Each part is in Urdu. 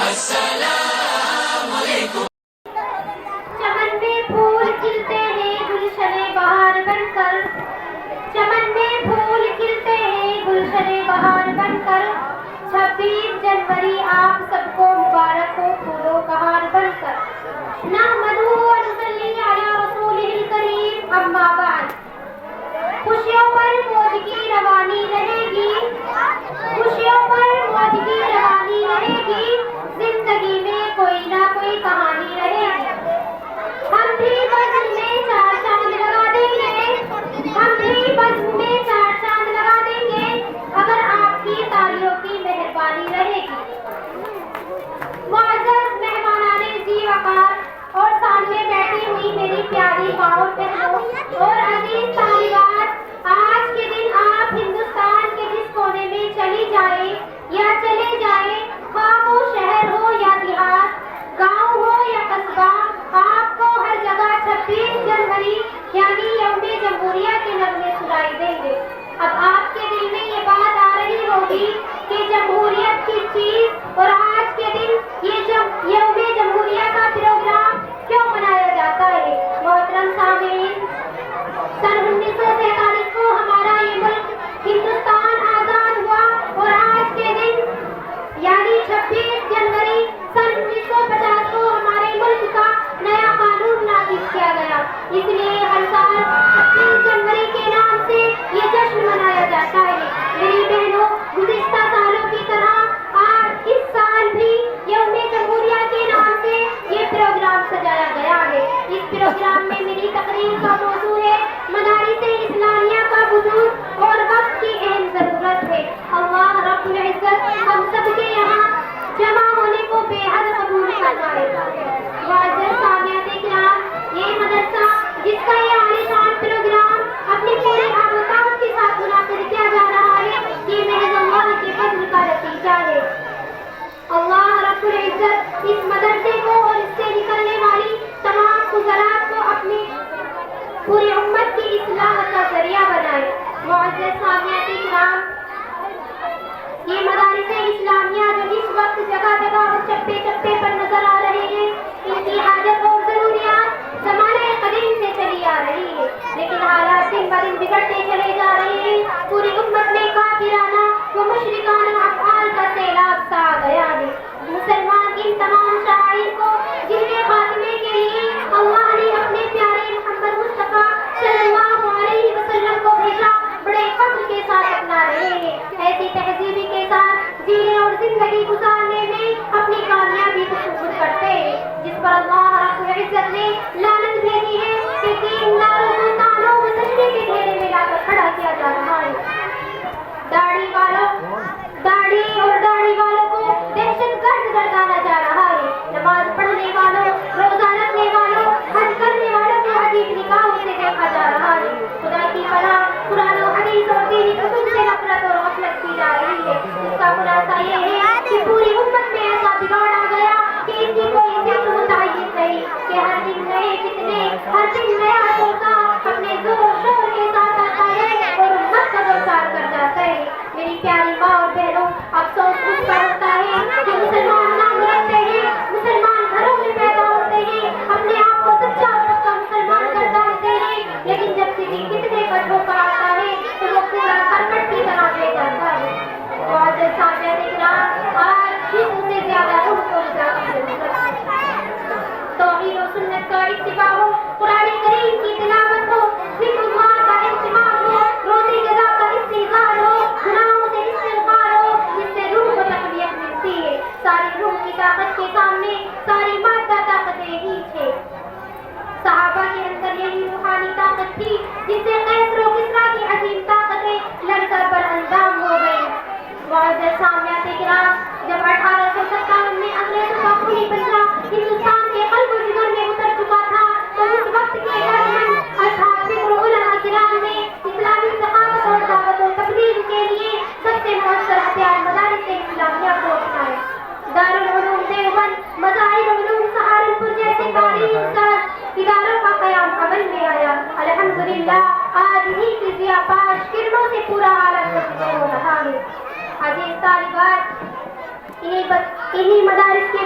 السلام علیکم. چمن میں پھول کھلتے ہیں گلشن بہار بن کر، چمن میں پھول کھلتے ہیں گلشن بہار بن کر، 26 جنوری آپ سب کو مبارک ہو پھولوں کا ہار بن کر. نحمدہ و نصلی علی رسولہ الکریم، اما بعد. خوشیوں پر موج کی روانی رہے گی، خوشیوں پر موج کی روانی رہے گی، زندگی میں کوئی نہ کوئی کہانی رہے گی. ہم بھی بزم میں 4 چاند لگا دیں گے، ہم بھی بزم میں 4 چاند لگا دیں گے، اگر آپ کی تالیوں کی مہربانی رہے گی. معزز مہمانان ذی وقار اور سامنے بیٹھی ہوئی میری پیاری ماؤں بہنوں اور عزیز طالبات، آج کے دن آپ ہندوستان کے جس کونے میں چلی جائیں یا چلے جائیں، خواہ وہ شہر ہو یا دیہات، گاؤں ہو یا قصبہ، آپ کو ہر جگہ 26 جنوری یعنی یوم جمہوریہ کے نغمے سنائی دیں گے. اب آپ کے دل میں یہ بات آ رہی ہوگی کہ جمہوریت کی چیز اور آج کے دن یہ یوم جمہوریہ کا پروگرام کیوں منایا جاتا ہے. محترم سامعین، سن 1947 کو ہمارا یہ ملک ہندوستان آزاد ہوا اور آج کے دن یعنی 26 جنوری سن 1950 کو ہمارے ملک کا نیا قانون نافذ کیا گیا. اس لیے ہر سال 26 جنوری کے نام سے یہ جشن منایا جاتا ہے. میری بہنوں، گزشتہ سالوں کی طرح آج اس سال بھی یوم جمہوریہ کے نام سے یہ پروگرام سجایا گیا ہے. اس پروگرام میں میری تقریر کا موضوع ہے مدارس اسلامیہ کا وجود اور وقت کی اہم ضرورت ہے. اللہ رب العزت ہم سب کے یہاں جمع ہونے کو بے حد قبول فرمائے. معزز سامعین کرام، یہ مدرسہ جس کا یہ عالیشان پروگرام اپنی پوری آبروت کے ساتھ منعقد کیا جا رہا ہے، یہ محض اللہ کے فضل کا نتیجہ ہے. اللہ رب العزت اس مدرسے کو اور اس سے نکلنے والی تمام گزرات کو اپنی پوری امت کی اصلاح کا ذریعہ بنائے. معزز سامعین کرام، یہ مدارس اسلامیہ جو اس وقت جگہ جگہ اور چپے چپے پر نظر آ رہے ہیں، ان کی حاجت اور ضروریات زمانے قدیم سے چلی آ رہی ہے، لیکن حالات دن بہ دن بگڑتے چلے جا رہے ہیں. پوری امت میں کافرانہ و مشرکانہ افعال کا سیلاب سا آ گیا ہے. مسلمان ان تمام شعائر کو جن کے خاتمے کے لیے اللہ نے اپنے پیارے محمد مصطفیٰ صلی اللہ علیہ وسلم کو بھیجا، بڑے فخر کے ساتھ اپنا رہے ہیں. ایسی تہذیبی کے ساتھ جینے اور زندگی گزارنے میں اپنی کامیابی کو قبول کرتے ہیں، جس پر اللہ رب العزت نے لعنت بھیجی ہے کہ دین داروں کو تانوں و تشریح کے گھیرے میں لا کر کھڑا کیا جا رہا ہے. داڑھی والوں کو دہشت گرد گردانا جا رہا ہے. نماز پڑھنے والوں، روزہ رکھنے والوں، حج کرنے والوں کو عجیب نگاہوں سے دیکھا جا رہا ہے. خدا کی پناہ، قرآن و حدیث اور دینی کتب سے نفرت اور غفلت کی جا رہی ہے. اس کا خلاصہ یہ ہے کہ پوری امت میں ایسا بگاڑ آ گیا کہ ان کی کوئی فکر متعین نہیں، کہ ہر دن نئے فتنے، ہر دن نیا طوطا اپنے زور و شور کے ساتھ آتا ہے اور امت کا دوچار کر جاتا ہے. میری پیاری ماں اور بہنوں، افسوس اس پر ہوتا ہے کہ مسلمان نام رکھتے ہیں، مسلمان گھروں میں پیدا ہوتے ہیں، اپنے آپ کو سچا اور پکا مسلمان گردانتے ہیں، لیکن جب کسی فتنے کا ٹھوکر آتا ہے تو وہ پورا کرکٹ کی طرح لے جاتا ہے. معزز سامعین کرام، آج جسم سے زیادہ روح کو غذا کی ضرورت ہے. توحید و سنت کا اتباع ہو، قرآن کریم کی تلاوت ہو، ذکر اللہ کا اہتمام ہو، روزے جزا کا استحضار ہو، گناہوں سے استغفار ہو، جس سے روح کو تقویت ملتی ہے. ساری روح کی طاقت کے سامنے ساری مادہ طاقتیں ہی تھے. صحابہ کے اندر یہی روحانی طاقت تھی جس سے قیصر و کسریٰ کی عظیم طاقتیں لڑ کر بر اندام ہو گئیں. معزز سامعین کرام، جب 1857 میں انگریزوں کا خونی پنجہ ہندوستان کے قلب و جگر میں اتر چکا تھا تو اس وقت کے درمیان اصحاب فکر و علماء کرام نے اسلامی ثقافت اور دعوت و تبلیغ کے لیے سب سے مؤثر ہتھیار مدارس اسلامیہ کو اپنایا. دارالعلوم دیوبند، مظاہر علوم سہارنپور جیسے تعلیم ساز اداروں کا قیام عمل میں آیا. الحمدللہ آج ہی کی ضیاء پاش کرنوں سے پورا عالم ہو رہا ہے. عزیز طالبات، انہی مدارس کے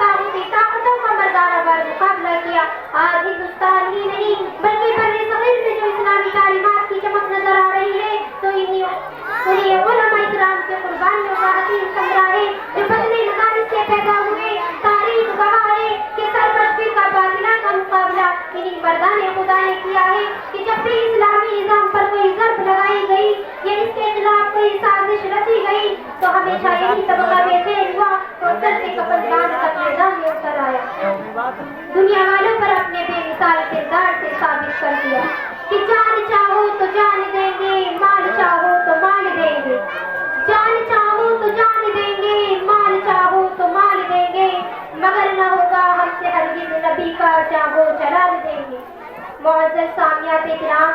طاغوتی طاقتوں کا مردانہ وار مقابلہ کیا. آج ہندوستان ہی نہیں بلکہ بر صغیر میں جو اسلامی تعلیمات کی چمک نظر آ رہی ہے تو انہیں علماء اکرام کے قربانیوں کا حسین ثمرہ ہے جو بدلے مدارس سے پیدا ہوئے. تاریخ گواہ ہے کہ سرپرستی کا باطلہ کا مقابلہ انہیں مردان خدا نے کیا ہے کہ جب بھی اسلامی نظام پر کوئی ضرب لگائی گئی یا اس کے خلاف کوئی سازش رچی گئی تو ہمیشہ یہی طبقہ بے چین ہوا اور سر سے کفن باندھ کر میدان میں اتر آیا. دنیا والوں پر اپنے بے مثال کردار سے ثابت کر دیا کہ جان چاہو تو جان دیں گے, مال چاہو تو مال دیں گے. جان چاہو تو جان دیں گے, مال چاہو تو مال دیں گے, مگر نہ ہوگا ہم سے ہرگز نبی کا چاہو جلال دیں گے. معزز سامعین کرام,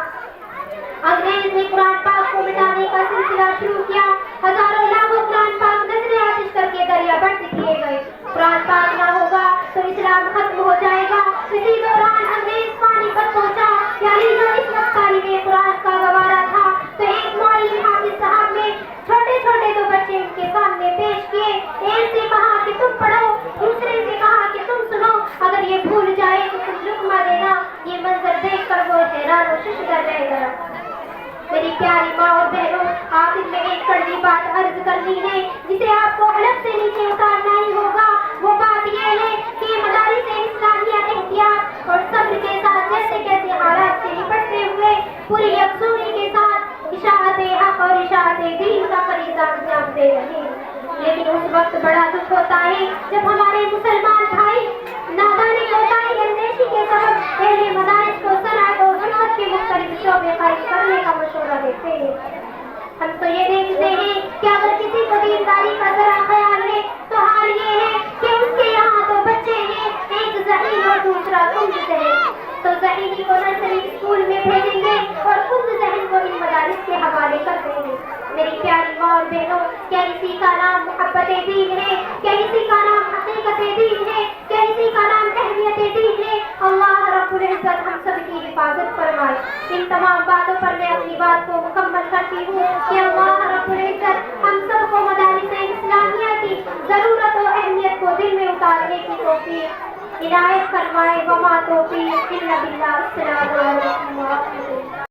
انگریز نے قرآن پاک کو مٹانے کا سلسلہ شروع کیا. ہزاروں لاکھوں قرآن پاک نظر آتش کر کے دریا بند کیے گئے. قرآن پاک نہ ہوگا تو اسلام ختم ہو جائے گا. اسی دوران انگریز پانی پر پہنچا. یعنی جو اس وقت طالب قرآن کا گوارا تھا تو ایک معلم حافظ صاحب نے چھوٹے چھوٹے دو بچے ان کے سامنے پیش کیے. ایک سے کہا کہ تم پڑھو, دوسرے سے کہا کہ تم سنو. اگر یہ بھول جائے تو تم لقمہ دینا. یہ منظر دیکھ کر وہ حیران و ششدر رہ گیا. میری پیاری ماں اور بہنوں, آخر میں ایک کڑوی بات عرض کرنی ہے جسے آپ کو حلق سے نیچے اتارنا ہی ہوگا. وہ بات یہ ہے کہ مدارس اسلامیہ احتیاط اور صبر کے ساتھ جیسے کیسے حالات سے نپٹتے ہوئے پوری یکسوئی کے ساتھ اشاعت حق اور اشاعت دین کا فریضہ انجام دے رہے ہیں. لیکن اس وقت بڑا دکھ ہوتا ہے جب ہمارے مسلمان بھائی نادانی کوتاہی اندیشی کے سبب اہل مدارس کو صنعت اور خدمت کے مختلف شعبے قائم کرنے کا مشورہ دیتے ہیں. ہم تو یہ دیکھتے ہیں کہ اگر کسی کو دینداری کا ذرا خیال ہے تو حال یہ ہے کہ اس کے یہاں دو بچے ہیں, ایک ذہین اور دوسرا کمز ذہن. تو ذہینی کو نرسری اسکول میں بھیجیں گے اور کمز ذہن کو ان مدارس کے حوالے کر دیں گے. میری پیاری ماں اور بہنوں, کیا اسی کا نام محبت دین ہے؟ کیا اسی کا نام حقیقت دین ہے؟ کیا اسی کا نام اہمیت دین ہے؟ اللہ رب العزت ہم سب کی حفاظت فرمائے. ان تمام باتوں پر میں اپنی بات کو مکمل کرتی ہوں کہ اللہ رب العزت ہم سب کو مدارس اسلامیہ کی ضرورت و اہمیت کو دل میں اتارنے کی توفیق عنایت فرمائے. وما توفیق الا باللہ. السلام علیکم ورحمۃ اللہ.